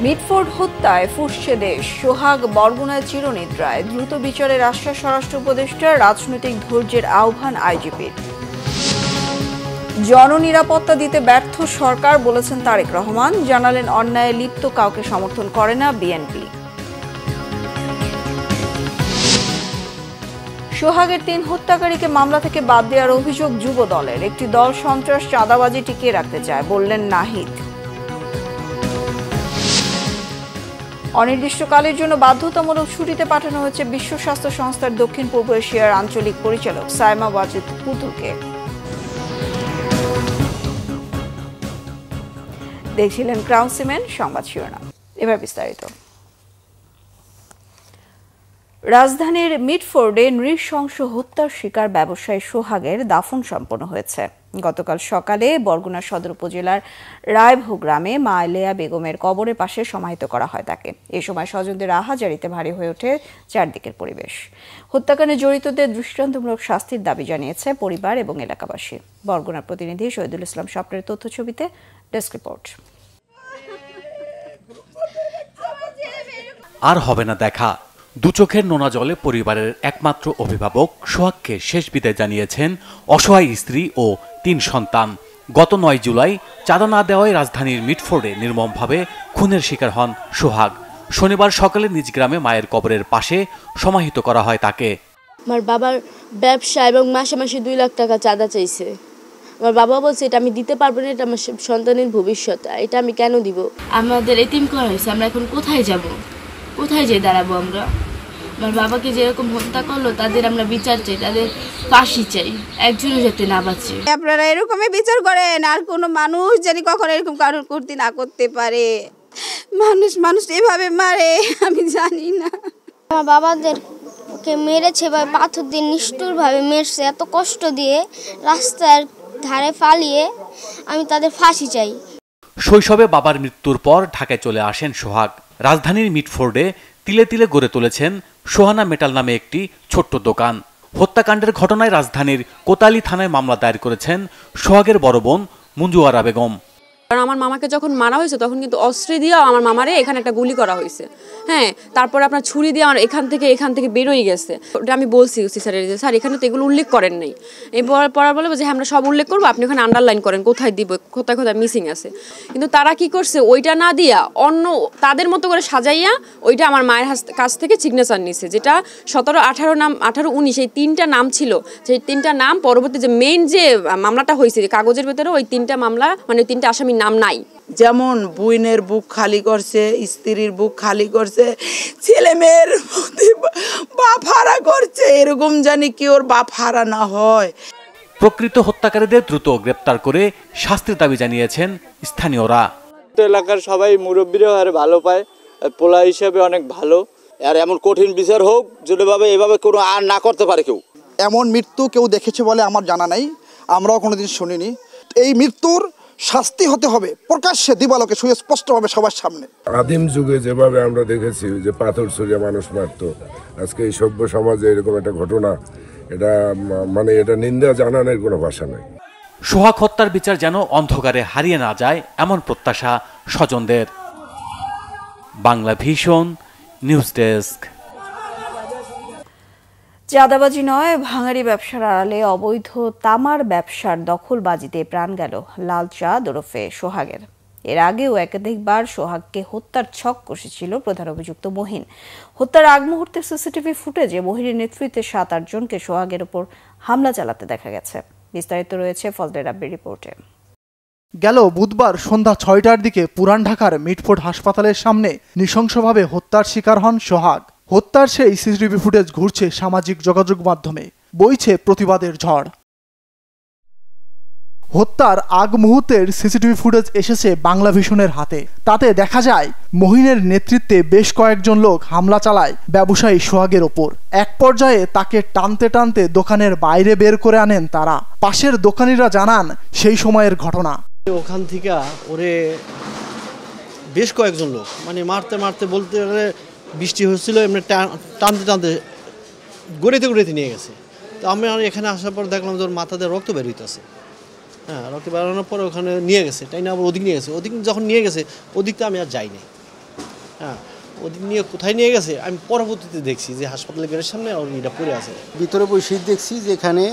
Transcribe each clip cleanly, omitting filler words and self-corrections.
Mitford হত্যায় ফুঁসছে দেশ, সোহাগ বরগুনায় চিরনিদ্রায়, দ্রুত বিচারের আশ্বাস স্বরাষ্ট্র উপদেষ্টার, রাজনৈতিক ধৈর্যের আহ্বান আইজিপির। জননিরাপত্তা দিতে ব্যর্থ সরকার বলেছেন তারেক রহমান, জানালেন অন্যায়ে লিপ্ত কাউকে সমর্থন করে না বিএনপি। সোহাগের ৩ হত্যাকারীকে মামলা থেকে বাদ দেওয়ার অভিযোগ যুব দলের, একটি দল সন্ত্রাস চাঁদাবাজি টিকিয়ে রাখতে চায় বললেন নাহিদ। অনির্দিষ্টকালের জন্য বাধ্যতামূলক ছুটিতে পাঠানো হয়েছে বিশ্ব স্বাস্থ্য সংস্থার দক্ষিণ পূর্ব এশিয়ার আঞ্চলিক পরিচালক সাইমা ওয়াজিদ পুতুলকে। দেখছিলেন ক্রাউন সিমেন্ট সংবাদ শিরোনাম, এবার বিস্তারিত। রাজধানীর মিটফোর্ডে নৃশংস হত্যার শিকার ব্যবসায়ী সোহাগের দাফন সম্পন্ন হয়েছে। গতকাল সকালে বরগুনা সদর উপজেলার রায়ভোগ গ্রামে মা লেয়া বেগমের কবরের পাশে সমাহিত করা হয় তাকে। এ সময় স্বজনদের আহাজারিতে ভারী হয়ে ওঠে চারদিকের পরিবেশ। হত্যাকাণ্ডে জড়িতদের দৃষ্টান্তমূলক শাস্তির দাবি জানিয়েছে পরিবার এবং এলাকাবাসী। বরগুনার প্রতিনিধি শহীদুল ইসলাম স্বপ্নের তথ্যছবিতে ডেস্ক রিপোর্ট। আর হবে না দেখা, দু চোখের নোনা জলে পরিবারের একমাত্র অভিভাবক সোহাগকে শেষ বিদায় জানিয়েছেন অসহায় স্ত্রী ও ৩ সন্তান। গত ৯ জুলাই চাঁদা না দেওয়ায় রাজধানীর মিটফোর্ডে নির্মমভাবে খুনের শিকার হন সোহাগ। শনিবার সকালে নিজ গ্রামে মায়ের কবরের পাশে সমাহিত করা হয় তাকে। আমার বাবার ব্যবসা এবং মাসে মাসে 2 লাখ টাকা চাঁদা চাইছে। আমার বাবা বলছে এটা আমি দিতে পারবো না, এটা আমার সন্তানের ভবিষ্যৎ, এটা আমি কেন দিব। আমাদের এতিম করা হয়েছে, আমরা এখন কোথায় যাব, কোথায় যেয়ে দাঁড়াবো আমরা? আমার বাবাকে যেরকম হত্যা করলো তাদের আমরা বিচার চাই, তাদের ফাঁসি চাই, একজনও যাতে না বাঁচে। আপনারা এরকমই বিচার করেন, আর কোনো মানুষ জানি কখনো এরকম কারণ করতে না করতে পারে। মানুষ এভাবে মারে আমি জানি না। আমার বাবাদেরকে মেরেছে বা পাথর দিয়ে নিষ্ঠুরভাবে মেরেছে, এত কষ্ট দিয়ে রাস্তার ধারে ফালিয়ে, আমি তাদের ফাঁসি চাই। শৈশবে বাবার মৃত্যুর পর ঢাকায় চলে আসেন সোহাগ। রাজধানীর মিটফোর্ডে তিলে তিলে গড়ে তুলেছেন সোহানা মেটাল নামে একটি ছোট্ট দোকান। হত্যাকাণ্ডের ঘটনায় রাজধানীর কোতালি থানায় মামলা দায়ের করেছেন সোহাগের বড় বোন মঞ্জুয়ারা বেগম। কারণ আমার মামাকে যখন মারা হয়েছে তখন কিন্তু অস্ত্র দিয়ে আমার মামারে এখানে একটা গুলি করা হয়েছে। হ্যাঁ, তারপরে আপনার ছুরি দিয়ে আমার এখান থেকে বেরোই গেছে। ওটা আমি বলছি স্যারের যে স্যার এখানে তো এগুলো উল্লেখ করেন নাই। এরপর পড়ার বলে যে হ্যাঁ আমরা সব উল্লেখ করবো, আপনি ওখানে আন্ডারলাইন করেন কোথায় দিব, কোথায় কোথায় মিসিং আছে। কিন্তু তারা কি করছে, ওইটা না দিয়া অন্য তাদের মতো করে সাজাইয়া ওইটা আমার মায়ের কাছ থেকে সিগনেচার নিছে, যেটা 17, 18 নাম 18, 19 এই 3টা নাম ছিল। সেই 3টা নাম পরবর্তী যে মেইন যে মামলাটা হয়েছে কাগজের ভেতরে ওই 3টা মামলা মানে 3টা আসামির নাম নাই। যেমন বুইনের বুক খালি করছে, স্ত্রীর বুক খালি করছে, ছেলে মেয়ের বাপ হারা করছে, এরকম জানি কি ওর বাপ হারা না হয়। প্রকৃত হত্যাকারীদের দ্রুত গ্রেপ্তার করে শাস্তির দাবি জানিয়েছেন স্থানীয়রা। এলাকার সবাই মুরব্বীরা আর ভালো পায়, পোলা হিসেবে অনেক ভালো। আর এমন কঠিন বিচার হোক যেভাবে এভাবে কোনো আর না করতে পারে কেউ। এমন মৃত্যু কেউ দেখেছে বলে আমার জানা নাই, আমরাও কোনোদিন শুনিনি। এই মৃত্যুর শাস্তি হতে হবে প্রকাশ্যে দিবালোকে সুস্পষ্টভাবে সবার সামনে। আদিম যুগে যেভাবে আমরা দেখেছি যে পাথর ছুঁড়ে মানুষ মারত, আজকে এই সভ্য সমাজে এরকম একটা ঘটনা, এটা মানে এটা নিন্দা জানানোর কোনো ভাষা নাই। সোহাগ হত্যার বিচার যেন অন্ধকারে হারিয়ে না যায় এমন প্রত্যাশা স্বজনদের। Bangla vision news desk. চাঁদাবাজি নয়, ভাঙারি ব্যবসার আড়ালে অবৈধ তামার ব্যবসার দখলবাজিতে প্রাণ গেল লাল চাঁদ ওরফে সোহাগের। এর আগেও একাধিকবার সোহাগকে হত্যার ছক কষেছিল প্রধান অভিযুক্ত মহিন। হত্যার আগ মুহূর্তে সিসিটিভি ফুটেজে মহিনের নেতৃত্বে 7-8 জনকে সোহাগের উপর হামলা চালাতে দেখা গেছে। বিস্তারিত রয়েছে ফজলে রাব্বির রিপোর্টে। গেল বুধবার সন্ধ্যা 6টার দিকে পুরান ঢাকার মিটফোর্ড হাসপাতালের সামনে নৃশংসভাবে হত্যার শিকার হন সোহাগ। হত্যার সেই সিসিটিভি ফুটেজ ঘুরছে সামাজিক যোগাযোগ মাধ্যমে, বইছে প্রতিবাদের ঝড়। হত্যার আগ মুহূর্তের সিসিটিভি ফুটেজ এসেছে বাংলা ভিশনের হাতে। তাতে দেখা যায় মহিনের নেতৃত্বে বেশ কয়েকজন লোক হামলা চালায় ব্যবসায়ী সোহাগের ওপর। এক পর্যায়ে তাকে টানতে টানতে দোকানের বাইরে বের করে আনেন তারা। পাশের দোকানিরা জানান সেই সময়ের ঘটনা। ওখান থেকে ওরে বেশ কয়েকজন লোক মানে মারতে মারতে বলতে গেলে বৃষ্টি হচ্ছিল, এমনি টানতে টানতে গড়িতে নিয়ে গেছে। তো আমি এখানে আসার পর দেখলাম যে ওর মাথাতে রক্ত বেরোইতেছে। হ্যাঁ, রক্ত বেরোনোর পরে ওখানে নিয়ে গেছে, তাই না আবার ওদিক নিয়ে গেছে। ওদিক যখন নিয়ে গেছে ওদিকটা আমি আর যাইনি। হ্যাঁ, ওদের নিয়ে কোথায় নিয়ে গেছে আমি পরবর্তীতে দেখছি যে হাসপাতালের গেটের সামনে ওর এটা পড়ে আছে। ভিতরে বসে দেখছি যে এখানে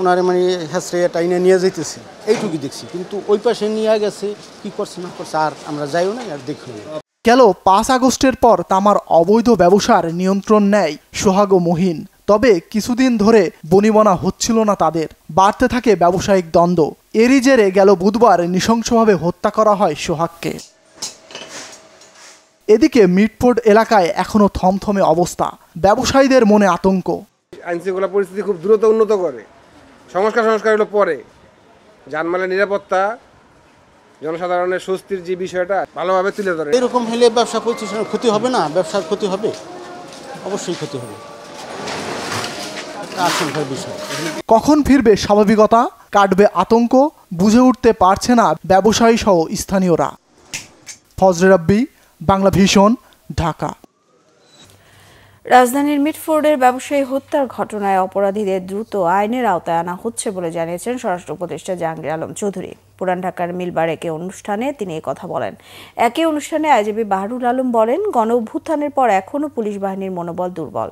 ওনারে মানে হ্যাঁচড়ে টাইনে নিয়ে যাইতেছে, এইটুকু দেখছি। কিন্তু ওই পাশে নিয়ে গেছে, কি করছে না করছে আর আমরা যাইও না আর দেখি না। গেল 5 আগস্টের পর তামার অবৈধ ব্যবসার নিয়ন্ত্রণ নেয় সোহাগ ও মহিন। তবে কিছুদিন ধরে বনিবনা হচ্ছিল না তাদের, বাড়তে থাকে ব্যবসায়িক দ্বন্দ্ব। এরই জেরে গেল বুধবার নৃশংসভাবে হত্যা করা হয় সোহাগকে। এদিকে মিটফোর্ড এলাকায় এখনো থমথমে অবস্থা, ব্যবসায়ীদের মনে আতঙ্ক। আইনশৃঙ্খলা পরিস্থিতি খুব দ্রুত উন্নত করে, সংস্কার হলো পরে, জানমালের নিরাপত্তা, জনসাধারণের স্বস্তির যে বিষয়টা ভালোভাবে তুলে ধরে। এরকম হলে ব্যবসা প্রতিষ্ঠানের ক্ষতি হবে না? ব্যবসার ক্ষতি হবে, অবশ্যই ক্ষতি হবে, আশঙ্কার বিষয়। কখন ফিরবে স্বাভাবিকতা, কাটবে আতঙ্ক, বুঝে উঠতে পারছে না ব্যবসায়ী সহ স্থানীয়রা। ফজলে রাব্বি, বাংলা ভিশন, ঢাকা। রাজধানীর মিটফোর্ডের ব্যবসায়ী হত্যার ঘটনায় অপরাধীদের দ্রুত আইনের আওতায় আনা হচ্ছে বলে জানিয়েছেন স্বরাষ্ট্র উপদেষ্টা জাহাঙ্গীর আলম চৌধুরী। পুরান ঢাকার মিলবারেকে অনুষ্ঠানে তিনি এই কথা বলেন। একই অনুষ্ঠানে আইজিপি বাহারুল আলম বলেন, গণ অভ্যুত্থানের পর এখনও পুলিশ বাহিনীর মনোবল দুর্বল,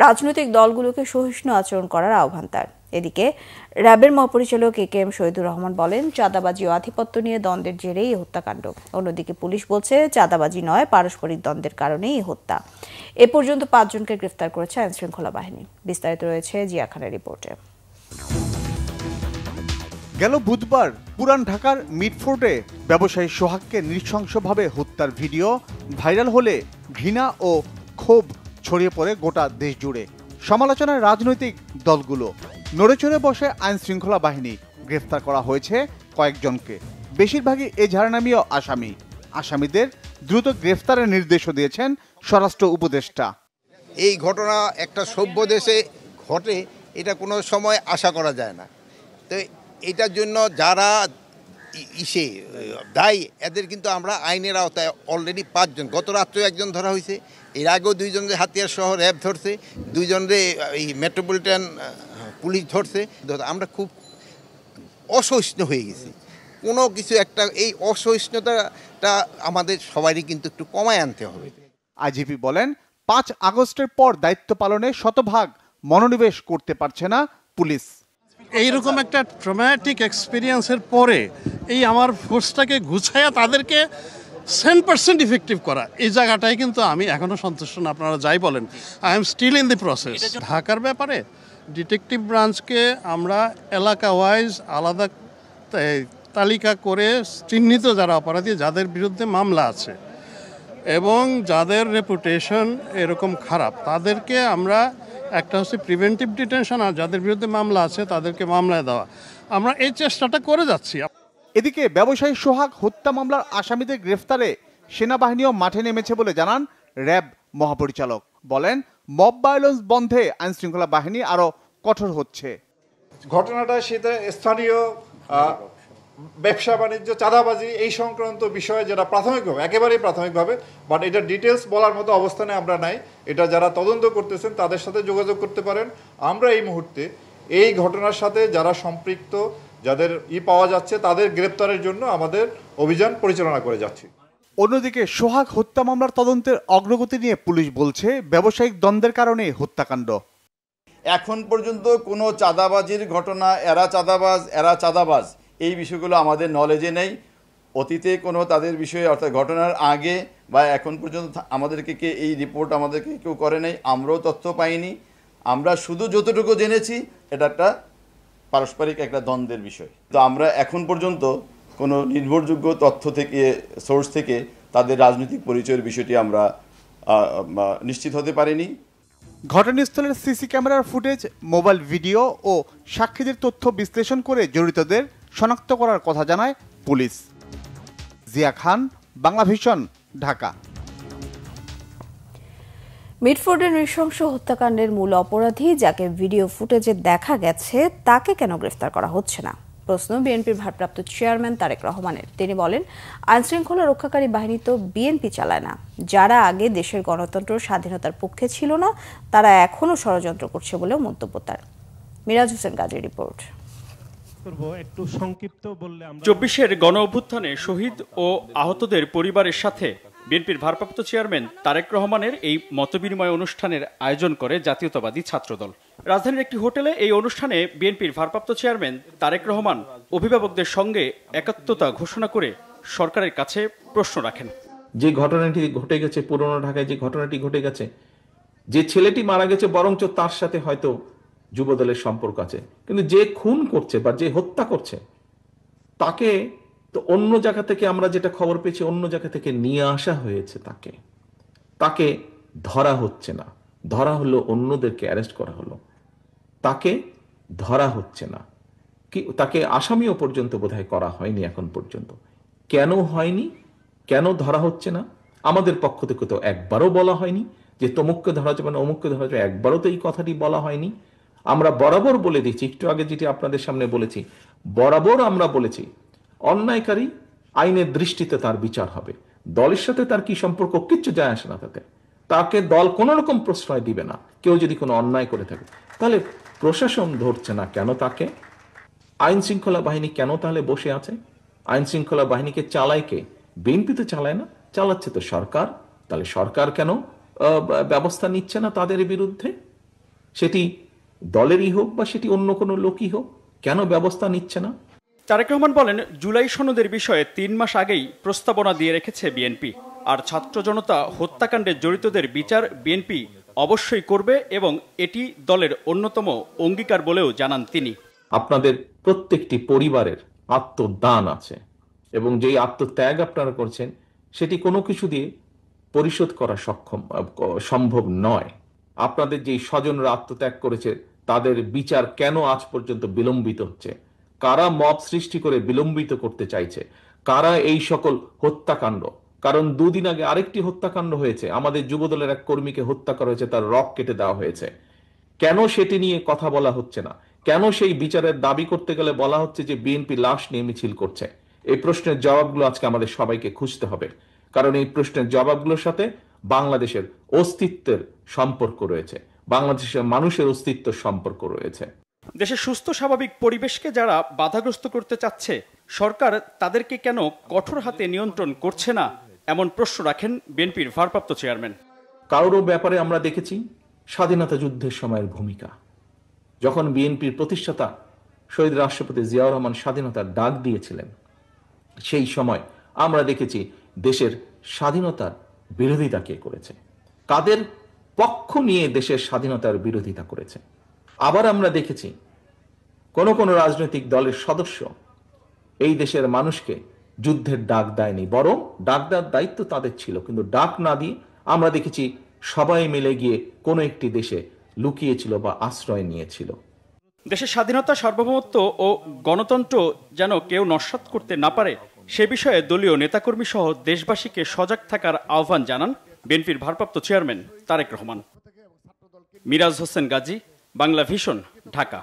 রাজনৈতিক দলগুলোকে সহিষ্ণু আচরণ করার আহ্বান তার। এদিকে র্যাবের মহাপরিচালক একেএম শহীদুর রহমান বলেন, চাঁদাবাজি ও আধিপত্য নিয়ে দ্বন্দ্বের জেরেই এই হত্যাকাণ্ড। অন্যদিকে পুলিশ বলছে, চাঁদাবাজি নয়, পারস্পরিক দ্বন্দ্বের কারণেই এই হত্যা। এ পর্যন্ত 5 জনকে গ্রেফতার করেছে আইনশৃঙ্খলা বাহিনী। বিস্তারিত রয়েছে জিয়া খানের রিপোর্টে। গেল বুধবার পুরান ঢাকার মিটফোর্ডে ব্যবসায়ী সোহাগকে নৃশংসভাবে হত্যার ভিডিও ভাইরাল হলে ঘৃণা ও ক্ষোভ ছড়িয়ে পড়ে গোটা দেশ জুড়ে। সমালোচনায় রাজনৈতিক দলগুলো, নড়েচড়ে বসে আইন শৃঙ্খলা বাহিনী। গ্রেফতার করা হয়েছে কয়েকজনকে, বেশিরভাগই এজাহারনামীয় আসামি। আসামিদের দ্রুত গ্রেফতারের নির্দেশও দিয়েছেন স্বরাষ্ট্র উপদেষ্টা। এই ঘটনা একটা সভ্য দেশে ঘটে, এটা কোনো সময় আশা করা যায় না। তো এটার জন্য যারা দায়ী, এদের কিন্তু আমরা আইনের আওতায় অলরেডি 5 জন, গত রাত্রেও একজন ধরা হয়েছে, এর আগেও 2 জনকে হাতিয়ার সহ র্যাব ধরছে, 2 জনরে এই মেট্রোপলিটন পুলিশ ধরছে। আমরা খুব অসহিষ্ণু হয়ে গেছি কোনো কিছু একটা, এই অসহিষ্ণুতাটা আমাদের সবারই কিন্তু একটু কমায় আনতে হবে। আইজিপি বলেন, 5 আগস্টের পর দায়িত্ব পালনে শতভাগ মনোনিবেশ করতে পারছে না পুলিশ। এইরকম একটা ট্রমাটিক এক্সপিরিয়েন্সের পরে এই আমার ফোর্সটাকে গুছাইয়া তাদেরকে 100% ইফেক্টিভ করা, এই জায়গাটায় কিন্তু আমি এখনও সন্তুষ্ট না। আপনারা যাই বলেন, I am still in the process. ঢাকার ব্যাপারে ডিটেকটিভ ব্রাঞ্চকে আমরা এলাকা ওয়াইজ আলাদা তালিকা করে চিহ্নিত যারা অপরাধী, যাদের বিরুদ্ধে মামলা আছে এবং যাদের রেপুটেশন এরকম খারাপ, তাদেরকে আমরা একটা হচ্ছে প্রিভেন্টিভ ডিটেনশন, আর যাদের বিরুদ্ধে মামলা আছে তাদেরকে মামলায় দেওয়া। আমরা এই চেষ্টাটা করে যাচ্ছি। এদিকে ব্যবসায়ী সোহাগ হত্যা মামলার আসামিদের গ্রেফতারে সেনাবাহিনীও মাঠে নেমেছে বলে জানান র্যাব মহাপরিচালক। বলেন, মব ভায়োলেন্স বন্ধে আইনশৃঙ্খলা বাহিনী আরও কঠোর হচ্ছে। ঘটনাটা সেটা স্থানীয় ব্যবসা বাণিজ্য, চাঁদাবাজি এই সংক্রান্ত বিষয়ে যেটা প্রাথমিকভাবে, একেবারেই প্রাথমিকভাবে, বাট এটা ডিটেলস বলার মতো অবস্থানে আমরা নাই। এটা যারা তদন্ত করতেছেন তাদের সাথে যোগাযোগ করতে পারেন। আমরা এই মুহূর্তে এই ঘটনার সাথে যারা সম্পৃক্ত, যাদের পাওয়া যাচ্ছে, তাদের গ্রেপ্তারের জন্য আমাদের অভিযান পরিচালনা করে যাচ্ছি। অন্যদিকে সোহাগ হত্যা মামলার তদন্তের অগ্রগতি নিয়ে পুলিশ বলছে, ব্যবসায়িক দ্বন্দ্বের কারণে হত্যাকাণ্ড। এখন পর্যন্ত কোনো চাঁদাবাজির ঘটনা, এরা চাঁদাবাজ এই বিষয়গুলো আমাদের নলেজে নেই। অতীতে কোনো তাদের বিষয়ে, অর্থাৎ ঘটনার আগে বা এখন পর্যন্ত আমাদেরকে এই রিপোর্ট আমাদেরকে কেউ করে নাই, আমরাও তথ্য পাইনি। আমরা শুধু যতটুকু জেনেছি এটা একটা পারস্পরিক একটা দ্বন্দ্বের বিষয়। তো আমরা এখন পর্যন্ত কোনো নির্ভরযোগ্য তথ্য থেকে, সোর্স থেকে তাদের রাজনৈতিক পরিচয়ের বিষয়টি আমরা নিশ্চিত হতে পারিনি। ঘটনাস্থলের সিসি ক্যামেরার ফুটেজ, মোবাইল ভিডিও ও সাক্ষীদের তথ্য বিশ্লেষণ করে জড়িতদের শনাক্ত করার কথা জানায় পুলিশ। জিয়া খান, বাংলা ভিশন, ঢাকা। মিটফোর্ডের নৃশংস হত্যাকাণ্ডের মূল অপরাধী, যাকে ভিডিও ফুটেজে দেখা গেছে, তাকে কেন গ্রেফতার করা হচ্ছে না? প্রশ্ন বিএনপির ভারপ্রাপ্ত চেয়ারম্যান তারেক রহমানের। তিনি বলেন, আইনশৃঙ্খলা রক্ষাকারী বাহিনী তো বিএনপি চালায় না। যারা আগে দেশের গণতন্ত্র স্বাধীনতার পক্ষে ছিল না, তারা এখনও ষড়যন্ত্র করছে বলেও মন্তব্য তার। মিরাজ হোসেন গাজীর রিপোর্ট। 24-এর গণ অভ্যুত্থানে শহীদ ও আহতদের পরিবারের সাথে বিএনপির ভারপ্রাপ্ত চেয়ারম্যান তারেক রহমানের এই মতবিনিময় অনুষ্ঠানের আয়োজন করে জাতীয়তাবাদী ছাত্রদল। রাজধানীর একটি হোটেলে এই অনুষ্ঠানে বিএনপির ভারপ্রাপ্ত চেয়ারম্যান তারেক রহমান অভিভাবকদের সঙ্গে একাত্মতা ঘোষণা করে সরকারের কাছে প্রশ্ন রাখেন। যে ঘটনাটি ঘটে গেছে, পুরনো ঢাকায় যে ঘটনাটি ঘটে গেছে, যে ছেলেটি মারা গেছে বরঞ্চ তার সাথে হয়তো যুবদলের সম্পর্ক আছে, কিন্তু যে খুন করছে বা যে হত্যা করছে তাকে তো অন্য জায়গা থেকে, আমরা যেটা খবর পেয়েছি, অন্য জায়গা থেকে নিয়ে আসা হয়েছে, তাকে ধরা হচ্ছে না। ধরা হলো, অন্যদেরকে অ্যারেস্ট করা হলো, তাকে ধরা হচ্ছে না। কি তাকে আসামিও পর্যন্ত বোধহয় করা হয়নি এখন পর্যন্ত। কেন হয়নি, কেন ধরা হচ্ছে না? আমাদের পক্ষ থেকে তো একবারও বলা হয়নি যে তমুককে ধরা যাবে না, অমুককে ধরা যাবে, একবারও তো এই কথাটি বলা হয়নি। আমরা বরাবর বলে দিচ্ছি, একটু আগে যেটি আপনাদের সামনে বলেছি, বরাবর আমরা বলেছি অন্যায়কারী আইনের দৃষ্টিতে তার বিচার হবে। দলের সাথে তার কি সম্পর্ক, কিচ্ছু যায় আসে না তাতে। তাকে দল কোনো রকম প্রশ্রয় দিবে না। কেউ যদি কোনো অন্যায় করে থাকে, তাহলে প্রশাসন ধরছে না কেন তাকে? আইন শৃঙ্খলা বাহিনী কেন তাহলে বসে আছে? আইন শৃঙ্খলা বাহিনীকে চালায় কে? বিএনপি তো চালায় না, চালাচ্ছে তো সরকার। তাহলে সরকার কেন ব্যবস্থা নিচ্ছে না তাদের বিরুদ্ধে? সেটি দলেরই হোক বা সেটি অন্য কোনো লোকই হোক, কেন ব্যবস্থা নিচ্ছে না? তারেক রহমান বলেন, জুলাই সনদের বিষয়ে 3 মাস আগেই প্রস্তাবনা দিয়ে রেখেছে বিএনপি। আর ছাত্র জনতা হত্যাকাণ্ডে জড়িতদের বিচার বিএনপি অবশ্যই করবে এবং এটি দলের অন্যতম অঙ্গীকার বলেও জানান তিনি। আপনাদের প্রত্যেকটি পরিবারের আত্মদান আছে এবং যেই আত্মত্যাগ আপনারা করছেন সেটি কোনো কিছু দিয়ে পরিশোধ করা সম্ভব নয়। আপনাদের যেই স্বজনরা আত্মত্যাগ করেছে তাদের বিচার কেন আজ পর্যন্ত বিলম্বিত হচ্ছে? কারা মব সৃষ্টি করে বিলম্বিত করতে চাইছে? কারা এই সকল হত্যাকাণ্ড? কারণ 2 দিন আগে আরেকটি হত্যাকাণ্ড হয়েছে, আমাদের যুবদলের এক কর্মীকে হত্যা করা হয়েছে, তার রক কেটে দেওয়া হয়েছে। কেন সেটি নিয়ে কথা বলা হচ্ছে না? কেন সেই বিচারের দাবি করতে গেলে বলা হচ্ছে যে বিএনপি লাশ নিয়ে মিছিল করছে? এই প্রশ্নের জবাবগুলো আজকে আমাদের সবাইকে খুঁজতে হবে, কারণ এই প্রশ্নের জবাবগুলোর সাথে বাংলাদেশের অস্তিত্বের সম্পর্ক রয়েছে, বাংলাদেশের মানুষের অস্তিত্বের সম্পর্ক রয়েছে। দেশের সুস্থ স্বাভাবিক পরিবেশকে যারা বাধাগ্রস্ত করতে চাচ্ছে, সরকার তাদেরকে কেন কঠোর হাতে নিয়ন্ত্রণ করছে না, এমন প্রশ্ন রাখেন বিএনপির ভারপ্রাপ্ত চেয়ারম্যান। কারোর ব্যাপারে আমরা দেখেছি স্বাধীনতা যুদ্ধের সময়ের ভূমিকা। যখন বিএনপির প্রতিষ্ঠাতা শহীদ রাষ্ট্রপতি জিয়াউর রহমান স্বাধীনতার ডাক দিয়েছিলেন, সেই সময় আমরা দেখেছি দেশের স্বাধীনতার বিরোধিতা কে করেছে, কাদের পক্ষ নিয়ে দেশের স্বাধীনতার বিরোধিতা করেছে। আবার আমরা দেখেছি কোন কোন রাজনৈতিক দলের সদস্য এই দেশের মানুষকে যুদ্ধের ডাক দেয়নি, বরং ডাক দেওয়ার দায়িত্ব তাদের ছিল, কিন্তু ডাক না দিয়ে আমরা দেখেছি সবাই মিলে গিয়ে কোনো একটি দেশে লুকিয়েছিল বা আশ্রয় নিয়েছিল। দেশের স্বাধীনতা, সার্বভৌমত্ব ও গণতন্ত্র যেন কেউ নস্যাৎ করতে না পারে, সে বিষয়ে দলীয় নেতাকর্মী সহ দেশবাসীকে সজাগ থাকার আহ্বান জানান বিএনপির ভারপ্রাপ্ত চেয়ারম্যান তারেক রহমান। মিরাজ হোসেন গাজী, বাংলা ভিশন, ঢাকা।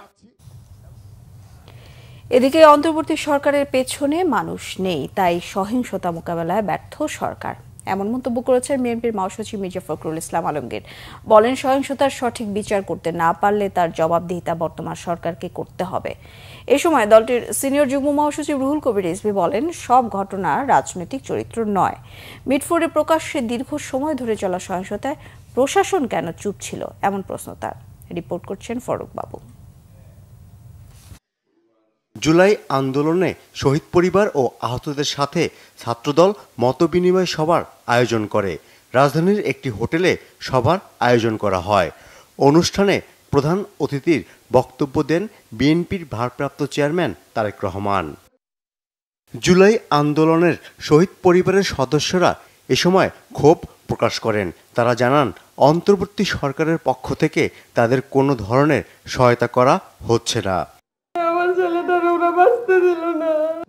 এদিকে অন্তর্বর্তী সরকারের পেছনে মানুষ নেই, তাই সহিংসতা মোকাবেলায় ব্যর্থ সরকার, এমন মন্তব্য করেছেন বিএনপির মহাসচিব মির্জা ফখরুল ইসলাম আলমগীর। বলেন, সহিংসতার সঠিক বিচার করতে না পারলে তার জবাবদিহিতা বর্তমান সরকারকে করতে হবে। এ সময় দলটির সিনিয়র যুগ্ম মহাসচিব রুহুল কবির রিজভী বলেন, সব ঘটনা রাজনৈতিক চরিত্র নয়। মিটফোর্ডে প্রকাশ্যে দীর্ঘ সময় ধরে চলা সহিংসতায় প্রশাসন কেন চুপ ছিল, এমন প্রশ্ন তার। রিপোর্ট করছেন ফরুক বাবু। জুলাই আন্দোলনে শহীদ পরিবার ও আহতদের সাথে ছাত্রদল মতবিনিময় সভার আয়োজন করে। রাজধানীর একটি হোটেলে সভার আয়োজন করা হয়। অনুষ্ঠানে প্রধান অতিথির বক্তব্য দেন বিএনপির ভারপ্রাপ্ত চেয়ারম্যান তারেক রহমান। জুলাই আন্দোলনের শহীদ পরিবারের সদস্যরা এ সময় ক্ষোভ প্রকাশ করেন। তারা জানান, অন্তর্বর্তী সরকারের পক্ষ থেকে তাদের কোনো ধরনের সহায়তা করা হচ্ছে না।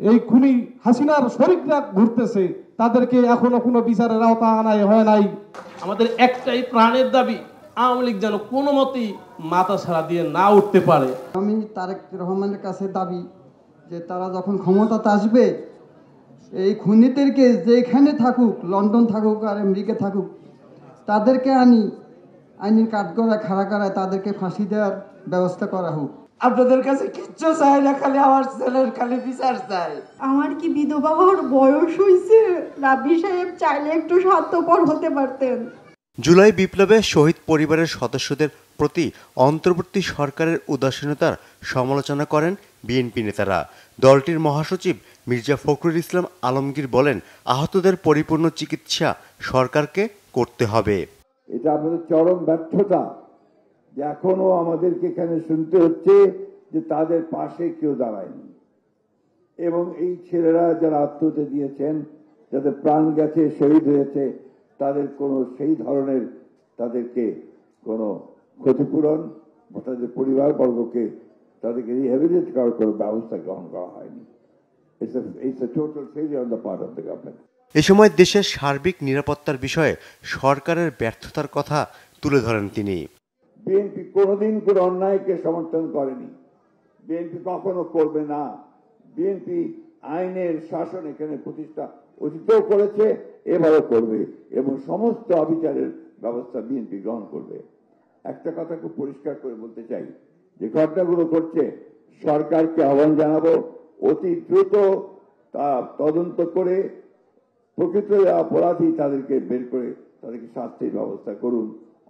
এই খুনি হাসিনার শরীকরা ঘুরতেছে, তাদেরকে এখনো কোনো বিচারের আওতা আনাই হয় নাই। আমাদের একটাই প্রাণের দাবি, আওয়ামী লীগ যেন কোনো মতেই মাথা ছাড়া দিয়ে না উঠতে পারে। আমি তারেক রহমানের কাছে দাবি যে তারা যখন ক্ষমতাতে আসবে, এই খুনিদেরকে যেখানে থাকুক, লন্ডন থাকুক আর আমেরিকা থাকুক, তাদেরকে আনি আইনের কাঠগড়ায় খাড়া করায় তাদেরকে ফাঁসি দেওয়ার ব্যবস্থা করা হোক। আপনাদের কাছে কিচ্ছু চাই না, খালি আমার ছেলের খালি বিচার চাই। আমার কি বিধবা হওয়ার বয়স হয়েছে? রাব্বি সাহেব চাইলে একটু স্বার্থপর হতে পারতেন। জুলাই বিপ্লবে শহীদ পরিবারের সদস্যদের প্রতি অন্তর্বর্তী সরকারের উদাসীনতার সমালোচনা করেন বিএনপি নেতারা। দলটির মহাসচিব মির্জা ফখরুল ইসলাম আলমগীর বলেন, আহতদের পরিপূর্ণ চিকিৎসা সরকারকে করতে হবে। এটা আমাদের চরম ব্যর্থতা যে এখনো আমাদেরকে এখানে শুনতে হচ্ছে যে তাদের পাশে কেউ দাঁড়ায়নি, এবং এই ছেলেরা যারা আত্মহত্যা দিয়েছেন, যাদের প্রাণ গেছে, শহীদ হয়েছে, তাদের কোনো সেই ধরনের তাদেরকে কোনো ক্ষতিপূরণ বা তাদের পরিবারবর্গকে তাদেরকে রিহ্যাবিলিটেট করার কোনো ব্যবস্থা গ্রহণ করা হয়নি। It's a total failure on the part of the government. এ সময় দেশের সার্বিক নিরাপত্তার বিষয়ে সরকারের ব্যর্থতার কথা তুলে ধরেন তিনি। বিএনপি কোনোদিন কোনো অন্যায়কে সমর্থন করেনি, বিএনপি কখনো করবে না। বিএনপি আইনের শাসন এখানে প্রতিষ্ঠা অতীতেও করেছে, এবারও করবে, এবং সমস্ত অবিচারের ব্যবস্থা বিএনপি গ্রহণ করবে। একটা কথা খুব পরিষ্কার করে বলতে চাই, যে ঘটনাগুলো করছে, সরকারকে আহ্বান জানাবো অতি দ্রুত তা তদন্ত করে প্রকৃত অপরাধী তাদেরকে বের করে তাদেরকে শাস্তির ব্যবস্থা করুন।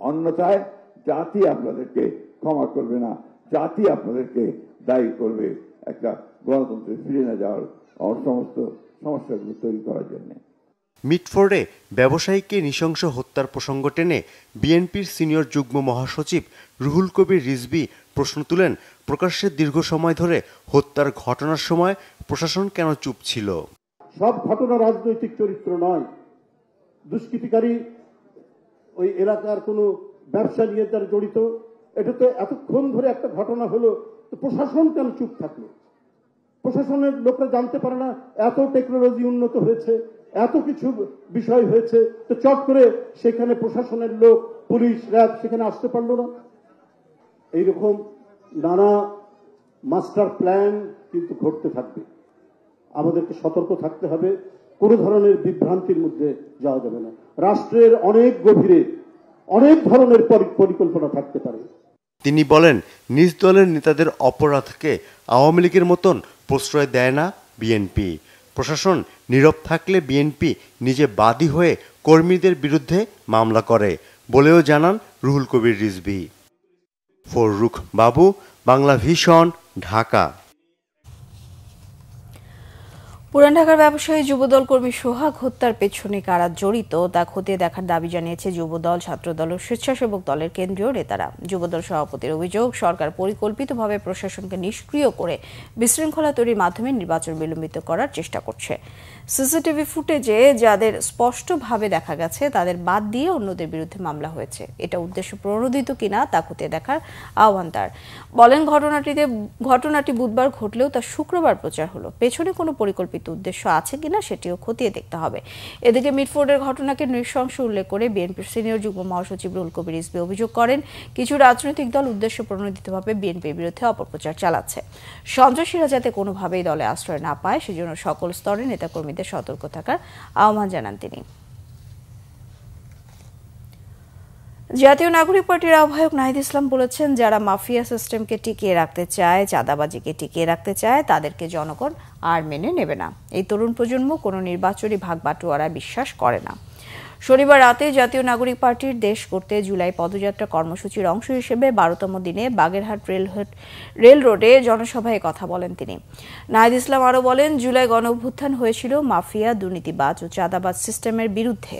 অন্যথায় জাতি আপনাদেরকে ক্ষমা করবে না, জাতি আপনাদেরকে দায়ী করবে একটা গণতন্ত্রে ফিরে না যাওয়ার সমস্ত সমস্যাগুলো তৈরি করার জন্য। মিটফোর্ডে ব্যবসায়ীকে নৃশংস হত্যার প্রসঙ্গ টেনে বিএনপির সিনিয়র যুগ্ম মহাসচিব রুহুল কবির রিজভী প্রশ্ন তুলেন, প্রকাশ্যে দীর্ঘ সময় ধরে হত্যার ঘটনার সময় প্রশাসন কেন চুপ ছিল? সব ঘটনা রাজনৈতিক চরিত্র নয়। দুষ্কৃতিকারী ওই এলাকার কোনো ব্যবসা নিয়ে যারা জড়িত, এটা তো এতক্ষণ ধরে একটা ঘটনা হলো, তো প্রশাসন কেন চুপ থাকলো? প্রশাসনের লোকরা জানতে পারে না এত টেকনোলজি উন্নত হয়েছে, এত কিছু বিষয় হয়েছে, তো চট করে সেখানে প্রশাসনের লোক, পুলিশ, র্যাব সেখানে আসতে পারলো না? এইরকম নানা মাস্টার প্ল্যান কিন্তু ঘটতে থাকবে। আমাদেরকে সতর্ক থাকতে হবে, কোনো ধরনের বিভ্রান্তির মধ্যে যাওয়া যাবে না। রাষ্ট্রের অনেক গভীরে অনেক ধরনের পরিকল্পনা থাকতে পারে। তিনি বলেন, নিজ দলের নেতাদের অপরাধকে আওয়ামী লীগের মতন প্রশ্রয় দেয় না বিএনপি। প্রশাসন নীরব থাকলে বিএনপি নিজে বাদী হয়ে কর্মীদের বিরুদ্ধে মামলা করে বলেও জানান রুহুল কবির রিজভী। ফররুখ বাবু, বাংলা ভিশন, ঢাকা। পুরান ঢাকার ব্যবসায়ী যুবদল কর্মী সোহাগ হত্যার পেছনে কারা জড়িত তা খতিয়ে দেখার দাবি জানিয়েছে যুবদল, ছাত্রদল ও স্বেচ্ছাসেবক দলের কেন্দ্রীয় নেতারা। যুবদল সভাপতির অভিযোগ, সরকার পরিকল্পিতভাবে প্রশাসনকে নিষ্ক্রিয় করে বিশৃঙ্খলা তৈরির মাধ্যমে নির্বাচন বিলম্বিত করার চেষ্টা করছে। সিসিটিভি ফুটেজে যাদের স্পষ্টভাবে দেখা গেছে তাদের বাদ দিয়ে অন্যদের বিরুদ্ধে মামলা হয়েছে। এটা উদ্দেশ্য প্রণোদিত কিনা তা খতিয়ে দেখার আহ্বান তার। বলেন, ঘটনাটি বুধবার ঘটলেও তা শুক্রবার প্রচার হলো। পেছনে কোনো পরিকল্পিত উদ্দেশ্য আছে কিনা সেটিও খতিয়ে দেখতে হবে। এদিকে মিটফোর্ডের ঘটনাকে নৃশংস উল্লেখ করে বিএনপির সিনিয়র যুগ্ম মহাসচিব রুহুল কবির রিজভী অভিযোগ করেন, কিছু রাজনৈতিক দল উদ্দেশ্য প্রণোদিতভাবে বিএনপির বিরুদ্ধে অপপ্রচার চালাচ্ছে। সন্ত্রাসীরা যাতে কোনোভাবেই দলে আশ্রয় না পায় সেজন্য সকল স্তরে নেতাকর্মীদের সতর্ক থাকার আহ্বান জানান তিনি। জাতীয় নাগরিক পার্টির আহ্বায়ক নাহিদ ইসলাম বলেছেন, যারা মাফিয়া সিস্টেমকে টিকিয়ে রাখতে চায়, চাঁদাবাজিকে টিকিয়ে রাখতে চায়, তাদেরকে জনগণ আর মেনে নেবে না। এই তরুণ প্রজন্ম কোনো নির্বাচনী ভাগবাটোয়ারায় বিশ্বাস করে না। শনিবার রাতে জাতীয় নাগরিক পার্টির দেশ করতে জুলাই পদযাত্রা কর্মসূচির অংশ হিসেবে ১২তম দিনে বাগেরহাট রেল রোডে জনসভায় কথা বলেন তিনি। নাহিদ ইসলাম আরও বলেন, জুলাই গণঅভ্যুত্থান হয়েছিল মাফিয়া, দুর্নীতিবাজ ও চাঁদাবাজ সিস্টেমের বিরুদ্ধে।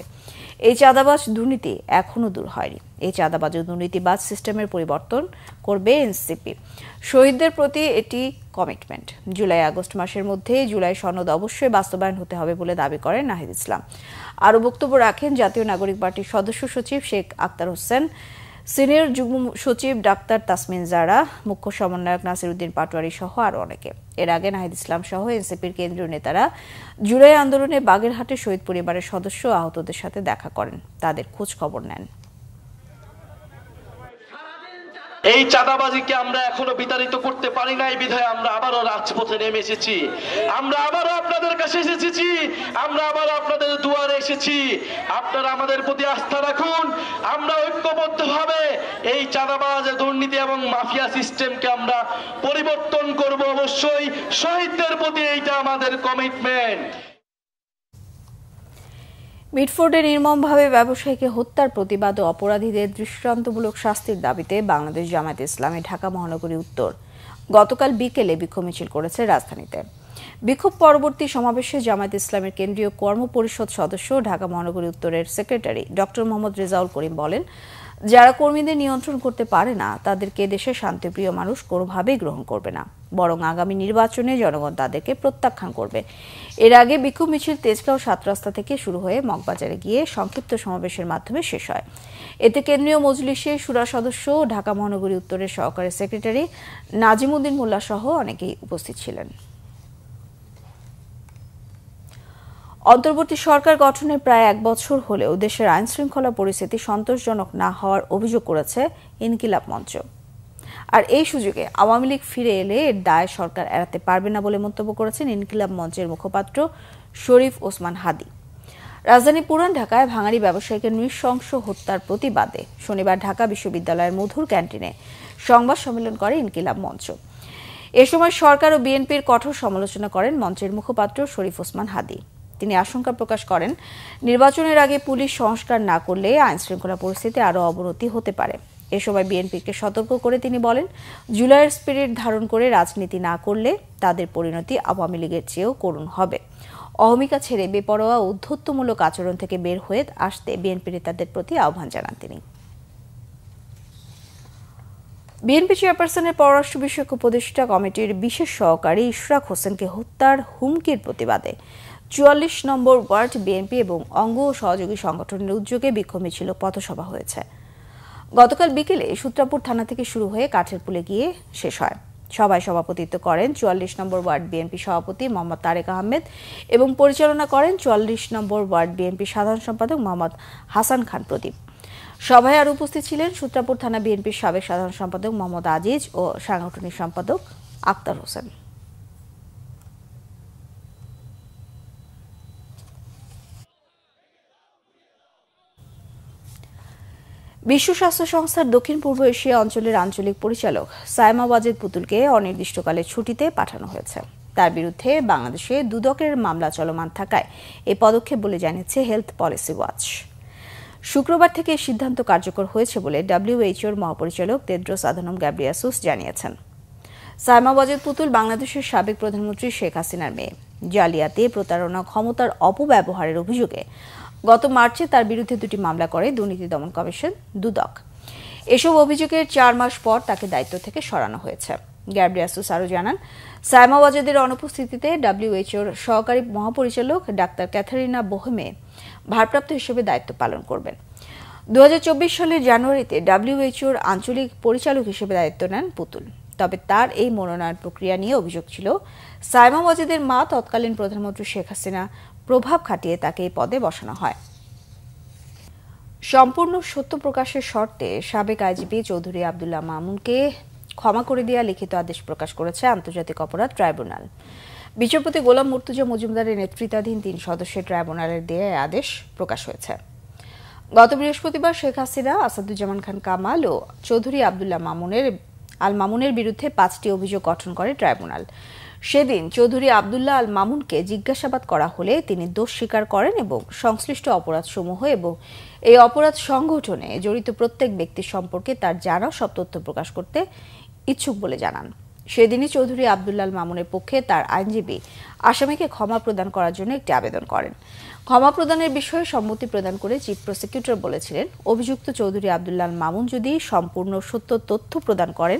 এই চাঁদাবাজ দুর্নীতি এখনো দূর হয়নি। এই চাঁদাবাজ ও দুর্নীতিবাজ সিস্টেমের পরিবর্তন করবে এনসিপি। শহীদদের প্রতি এটি কমিটমেন্ট। জুলাই আগস্ট মাসের মধ্যে জুলাই সনদ অবশ্যই বাস্তবায়ন হতে হবে বলে দাবি করেন নাহিদ ইসলাম। আরও বক্তব্য রাখেন জাতীয় নাগরিক পার্টির সদস্য সচিব শেখ আক্তার হোসেন, সিনিয়র যুগ্ম সচিব ডাক্তার তাসমিন জারা, মুখ্য সমন্বয়ক নাসির উদ্দিন পাটোয়ারি সহ আরও অনেকে। এর আগে নাহিদ ইসলাম সহ এনসিপির কেন্দ্রীয় নেতারা জুলাই আন্দোলনে বাগেরহাটে শহীদ পরিবারের সদস্য আহতদের সাথে দেখা করেন, তাদের খোঁজ খবর নেন। এই চাঁদাবাজিকে আমরা এখনো বিতাড়িত করতে পারি নাই বিধায় আমরা আবারও রাজপথে নেমে এসেছি, আমরা আবারও আপনাদের কাছে এসেছি, আমরা আবারও আপনাদের দুয়ারে এসেছি। আপনারা আমাদের প্রতি আস্থা রাখুন, আমরা ঐক্যবদ্ধভাবে এই চাঁদাবাজ, দুর্নীতি এবং মাফিয়া সিস্টেমকে আমরা পরিবর্তন করব। অবশ্যই শহীদদের প্রতি এইটা আমাদের কমিটমেন্ট। মিটফোর্ডে নির্মমভাবে ব্যবসায়ীকে হত্যার প্রতিবাদ ও অপরাধীদের দৃষ্টান্তমূলক শাস্তির দাবিতে বাংলাদেশ জামায়াতে ইসলামী ঢাকা মহানগরী উত্তর গতকাল বিকেলে বিক্ষোভ মিছিল করেছে রাজধানীতে। বিক্ষোভ পরবর্তী সমাবেশে জামায়াতে ইসলামের কেন্দ্রীয় কর্ম পরিষদ সদস্য ঢাকা মহানগরী উত্তরের সেক্রেটারি ডক্টর মোহাম্মদ রেজাউল করিম বলেন, যারা কর্মীদের নিয়ন্ত্রণ করতে পারে না তাদেরকে দেশের শান্তিপ্রিয় মানুষ কোনোভাবেই গ্রহণ করবে না, বরং আগামী নির্বাচনে জনগণ তাদেরকে প্রত্যাখ্যান করবে। এর আগে বিক্ষোভ মিছিল তেজগাঁও ৭ রাস্তা থেকে শুরু হয়ে মগবাজারে গিয়ে সংক্ষিপ্ত সমাবেশের মাধ্যমে শেষ হয়। এতে কেন্দ্রীয় মজলিসের শুরা সদস্য, ঢাকা মহানগরী উত্তরের সহকারী সেক্রেটারি নাজিমউদ্দিন মোল্লা সহ অনেকেই উপস্থিত ছিলেন। অন্তর্বর্তী সরকার গঠনের প্রায় ১ বছর হলেও দেশের আইন শৃঙ্খলা পরিস্থিতি সন্তোষজনক না হওয়ার অভিযোগ করেছে ইনকিলাব মঞ্চ। আর এই সুযোগে আওয়ামী লীগ ফিরে এলে এর দায় সরকার এড়াতে পারবে না বলে মন্তব্য করেছেন ইনকিলাব মঞ্চের মুখপাত্র শরীফ ওসমান হাদি। রাজধানী পুরান ঢাকায় ভাঙাড়ি ব্যবসায়ীকে নৃশংস হত্যার প্রতিবাদে শনিবার ঢাকা বিশ্ববিদ্যালয়ের মধুর ক্যান্টিনে সংবাদ সম্মেলন করে ইনকিলাব মঞ্চ। এ সময় সরকার ও বিএনপির কঠোর সমালোচনা করেন মঞ্চের মুখপাত্র শরীফ ওসমান হাদি। তিনি আশঙ্কা প্রকাশ করেন, নির্বাচনের আগে পুলিশ সংস্কার না করলে আইন শৃঙ্খলা পরিস্থিতি আরও অবনতি হতে পারে। এ সময় বিএনপিকে সতর্ক করে তিনি বলেন, জুলাইয়ের স্পিরিট ধারণ করে রাজনীতি না করলে তাদের পরিণতি আওয়ামী লীগের চেয়েও করুণ হবে। অহমিকা ছেড়ে বেপরোয়া ও উদ্ধত্যমূলক আচরণ থেকে বের হয়ে আসতে বিএনপি নেতাদের প্রতি আহ্বান জানান তিনি। বিএনপি চেয়ারপারসনের পররাষ্ট্র বিষয়ক উপদেষ্টা কমিটির বিশেষ সহকারী ইশরাক হোসেনকে হত্যার হুমকির প্রতিবাদে ৪৪ নম্বর ওয়ার্ড বিএনপি এবং অঙ্গ ও সহযোগী সংগঠনের উদ্যোগে বিক্ষোভ মিছিল পথসভা হয়েছে। গতকাল বিকেলে সূত্রাপুর থানা থেকে শুরু হয়ে কাঠেরপুলে গিয়ে শেষ হয়। সভায় সভাপতিত্ব করেন ৪৪ নম্বর ওয়ার্ড বিএনপি সভাপতি মোহাম্মদ তারেক আহমেদ এবং পরিচালনা করেন ৪৪ নম্বর ওয়ার্ড বিএনপি সাধারণ সম্পাদক মোহাম্মদ হাসান খান প্রদীপ। সভায় আরও উপস্থিত ছিলেন সূত্রাপুর থানা বিএনপির সাবেক সাধারণ সম্পাদক মোহাম্মদ আজিজ ও সাংগঠনিক সম্পাদক আক্তার হোসেন। বিশ্ব স্বাস্থ্য সংস্থার দক্ষিণ পূর্ব এশিয়া অঞ্চলের আঞ্চলিক পরিচালক সায়মা ওয়াজেদ পুতুলকে অনির্দিষ্টকালের ছুটিতে পাঠানো হয়েছে। তার বিরুদ্ধে বাংলাদেশে দুদকের মামলা চলমান থাকায় এই পদক্ষেপ বলে জানিয়েছে হেলথ পলিসি ওয়াচ। শুক্রবার থেকে সিদ্ধান্ত কার্যকর হয়েছে বলে WHO-র মহাপরিচালক টেড্রোস আধানম গ্যাব্রিয়াসুস জানিয়েছেন। সায়মা ওয়াজেদ পুতুল বাংলাদেশের সাবেক প্রধানমন্ত্রী শেখ হাসিনার মেয়ে। জালিয়াতি, প্রতারণা, ক্ষমতার অপব্যবহারের অভিযোগে গত মার্চে তার বিরুদ্ধে 2টি মামলা করে দুর্নীতি দমন কমিশন দুদক। এসব অভিযোগের 4 মাস পর তাকে দায়িত্ব থেকে সরানো হয়েছে। গ্যাব্রিয়াসুস আরও জানান, সায়মা ওয়াজেদের অনুপস্থিতিতে WHO-র সহকারী মহাপরিচালক ডাক্তার ক্যাথারিনা বোহেমে ভারপ্রাপ্ত হিসেবে দায়িত্ব পালন করবেন। 2024 সালের জানুয়ারিতে WHO-র আঞ্চলিক পরিচালক হিসেবে দায়িত্ব নেন পুতুল। তবে তার এই মনোনয়ন প্রক্রিয়া নিয়ে অভিযোগ ছিল সায়মা ওয়াজেদের মা তৎকালীন প্রধানমন্ত্রী শেখ হাসিনা প্রভাব খাটিয়ে তাকে এই পদে বসানো হয়। সম্পূর্ণ সত্য প্রকাশের শর্তে সাবেক আইজিপি চৌধুরী আবদুল্লাহ মামুনকে ক্ষমা করে দেওয়া লিখিত আদেশ প্রকাশ করেছে আন্তর্জাতিক অপরাধ ট্রাইব্যুনাল। বিচারপতি গোলাম মুর্তুজা মজুমদারের নেতৃত্বাধীন 3 সদস্যের ট্রাইব্যুনালের দেয়া আদেশ প্রকাশ হয়েছে। গত বৃহস্পতিবার শেখ হাসিনা, আসাদুজ্জামান খান কামাল ও চৌধুরী আবদুল্লাহ মামুনের বিরুদ্ধে 5টি অভিযোগ গঠন করে ট্রাইব্যুনাল। সেদিন চৌধুরী আবদুল্লাহ আল মামুনকে জিজ্ঞাসাবাদ করা হলে তিনি দোষ স্বীকার করেন এবং সংশ্লিষ্ট অপরাধসমূহ এবং এই অপরাধ সংগঠনে জড়িত প্রত্যেক ব্যক্তির সম্পর্কে তার জানা সব তথ্য প্রকাশ করতে ইচ্ছুক বলে জানান। সেদিনই চৌধুরী আবদুল্লাহ আল মামুনের পক্ষে তার আইনজীবী আসামিকে ক্ষমা প্রদান করার জন্য একটি আবেদন করেন। ক্ষমা প্রদানের বিষয়ে সম্মতি প্রদান করে চিফ প্রসিকিউটর বলেছিলেন, অভিযুক্ত চৌধুরী আবদুল্লাহ আল মামুন যদি সম্পূর্ণ সত্য তথ্য প্রদান করেন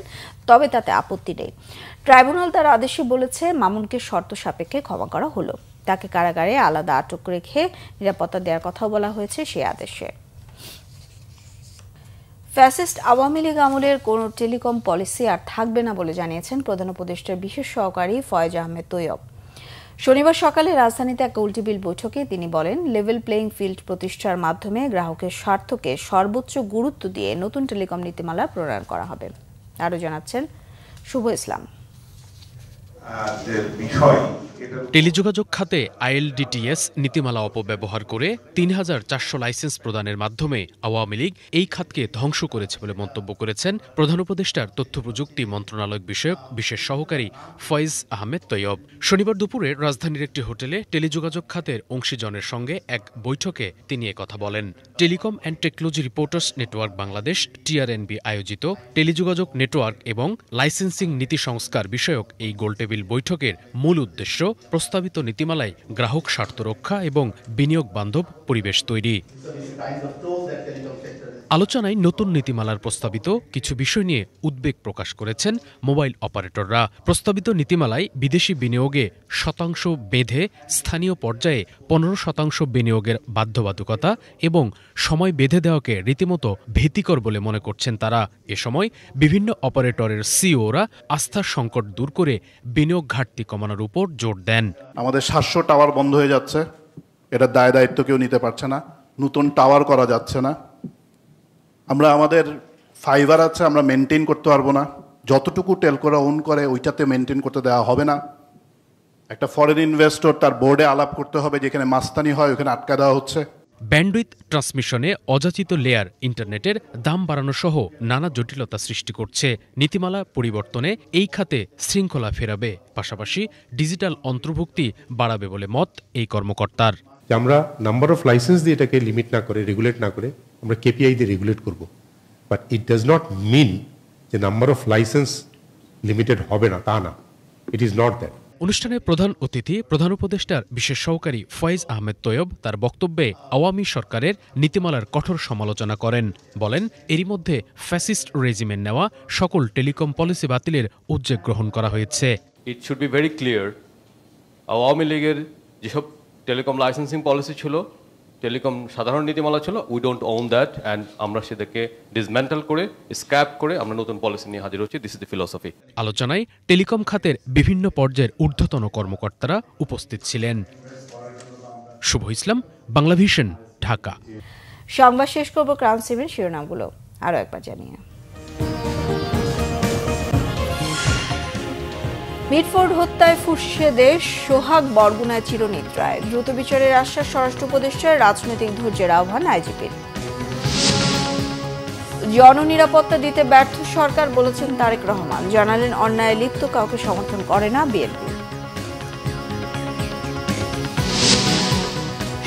তবে তাতে আপত্তি নেই। ট্রাইব্যুনাল তার আদেশে বলেছে মামুনকে শর্ত সাপেক্ষে ক্ষমা করা হলো। তাকে কারাগারে আলাদা আটক রেখে নিরাপত্তা দেওয়ার কথাও বলা হয়েছে সেই আদেশে। ফ্যাসিস্ট আওয়ামী লীগ আমলের কোনো টেলিকম পলিসি আর থাকবে না বলে জানিয়েছেন প্রধান উপদেষ্টার বিশেষ সহকারী ফয়েজ আহমেদ তৈয়ব। শনিবার সকালে রাজধানীতে এক উল্টিবিল বৈঠকে তিনি বলেন, লেভেল প্লেইং ফিল্ড প্রতিষ্ঠার মাধ্যমে গ্রাহকের স্বার্থকে সর্বোচ্চ গুরুত্ব দিয়ে নতুন টেলিকম নীতিমালা প্রণয়ন করা হবে। আরো জানাচ্ছেন শুভ ইসলাম। টেলিযোগাযোগ খাতে আইএলডিটিএস নীতিমালা অপব্যবহার করে ৩,৪০০ লাইসেন্স প্রদানের মাধ্যমে আওয়ামী লীগ এই খাতকে ধ্বংস করেছে বলে মন্তব্য করেছেন প্রধান উপদেষ্টার তথ্য প্রযুক্তি মন্ত্রণালয় বিষয়ক বিশেষ সহকারী ফয়েজ আহমেদ তৈয়ব। শনিবার দুপুরে রাজধানীর একটি হোটেলে টেলিযোগাযোগ খাতের অংশীজনের সঙ্গে এক বৈঠকে তিনি একথা বলেন। Telecom and technology reporters network Bangladesh TRNB আয়োজিত টেলিযোগাযোগ নেটওয়ার্ক এবং লাইসেন্সিং নীতি সংস্কার বিষয়ক এই গোলটেবিল বৈঠকের মূল উদ্দেশ্য প্রস্তাবিত নীতিমালায় গ্রাহক স্বার্থ রক্ষা এবং বিনিয়োগ বান্ধব পরিবেশ তৈরি। আলোচনায় নতুন নীতিমালার প্রস্তাবিত কিছু বিষয় নিয়ে উদ্বেগ প্রকাশ করেছেন মোবাইল অপারেটররা। প্রস্তাবিত নীতিমালায় বিদেশি বিনিয়োগে শতাংশ বেঁধে স্থানীয় পর্যায়ে 15% বিনিয়োগের বাধ্যবাধকতা এবং সময় বেঁধে দেওয়াকে রীতিমতো ভীতিকর বলে মনে করছেন তারা। এ সময় বিভিন্ন অপারেটরের সিইওরা আস্থার সংকট দূর করে বিনিয়োগ ঘাটতি কমানোর উপর জোর দেন। আমাদের 700 টাওয়ার বন্ধ হয়ে যাচ্ছে, এটার দায় দায়িত্ব কেউ নিতে পারছে না, নতুন টাওয়ার করা যাচ্ছে না। আমরা আমাদের ফাইবার আছে, আমরা মেনটেন করতে পারবো না, যতটুকু টেলকোরা ওন করে ওইটাতে মেনটেন করতে দেওয়া হবে না। একটা ফরেন ইনভেস্টর তার বোর্ডে আলাপ করতে হবে, যেখানে মাস্তানি হয় ওখানে আটকা দেওয়া হচ্ছে। ব্যান্ডউইথ ট্রান্সমিশনে অযাচিত লেয়ার ইন্টারনেটের দাম বাড়ানো সহ নানা জটিলতা সৃষ্টি করছে। নীতিমালা পরিবর্তনে এই খাতে শৃঙ্খলা ফেরাবে, পাশাপাশি ডিজিটাল অন্তর্ভুক্তি বাড়াবে বলে মত এই কর্মকর্তার। আমরা নাম্বার অফ লাইসেন্স দিয়ে এটাকে লিমিট না করে, রেগুলেট না করে আমরা কেপিআই দিয়ে রেগুলেট করব, but it does not mean যে নাম্বার অফ লাইসেন্স লিমিটেড হবে না, তা না। It is not that. অনুষ্ঠানে প্রধান অতিথি প্রধান উপদেষ্টার বিশেষ সহকারী ফয়েজ আহমেদ তৈয়ব তার বক্তব্যে আওয়ামী সরকারের নীতিমালার কঠোর সমালোচনা করেন। বলেন, এরই মধ্যে ফ্যাসিস্ট রেজিমের নেওয়া সকল টেলিকম পলিসি বাতিলের উদ্যোগ গ্রহণ করা হয়েছে। It should be very clear, Awami লীগের যেসব টেলিকম লাইসেন্সিং পলিসি ছিল, টেলিকম সাধারণ নীতিমালা ছিল, we don't own that, and আমরা সেটাকে ডিসমেন্টাল করে স্ক্র্যাপ করে আমরা নতুন পলিসি নিয়ে হাজির হচ্ছি। This is the philosophy. আলোচনায় টেলিকম খাতের বিভিন্ন পর্যায়ের ঊর্ধ্বতন কর্মকর্তারা উপস্থিত ছিলেন। শুভ ইসলাম, বাংলাভিশন, ঢাকা। সংবাদ শেষ করব ক্রাউন সিভির শিরোনামগুলো আরো একবার জানিয়ে। মিটফোর্ড হত্যায় ফুঁসছে দেশ, সোহাগ বরগুনায় চিরনিদ্রায়। দ্রুত বিচারের আশ্বাস স্বরাষ্ট্র উপদেষ্টার, রাজনৈতিক ধৈর্যের আহ্বান আইজিপির। জননিরাপত্তা দিতে ব্যর্থ সরকার বলেছেন তারেক রহমান, জানালেন অন্যায় লিপ্ত কাউকে সমর্থন করে না বিএনপি।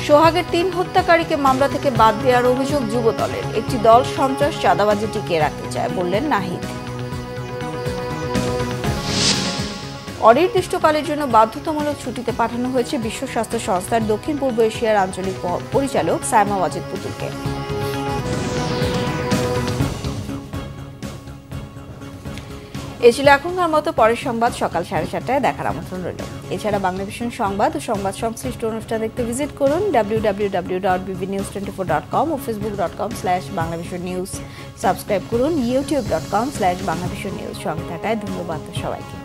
সোহাগের 3 হত্যাকারীকে মামলা থেকে বাদ দেওয়ার অভিযোগ যুব দলের, একটি দল সন্ত্রাস চাঁদাবাজি টিকিয়ে রাখতে চায় বললেন নাহিদ। অনির্দিষ্টকালের জন্য বাধ্যতামূলক ছুটিতে পাঠানো হয়েছে বিশ্ব স্বাস্থ্য সংস্থার দক্ষিণ পূর্ব এশিয়ার আঞ্চলিক পরিচালক সাইমা ওয়াজিদ পুতুলকে। এ ছিল এখনকার মতো, পরের সংবাদ সকাল 7:30টায় দেখার আমন্ত্রণ রইল। এছাড়া বাংলাভিশন সংবাদ ও সংবাদ সংশ্লিষ্ট অনুষ্ঠান দেখতে ভিজিট করুন www.bbnews24.com ও facebook.com/banglavisionnews। সাবস্ক্রাইব করুন youtube.com/banglavisionnews। সঙ্গে থাকায় ধন্যবাদ সবাইকে।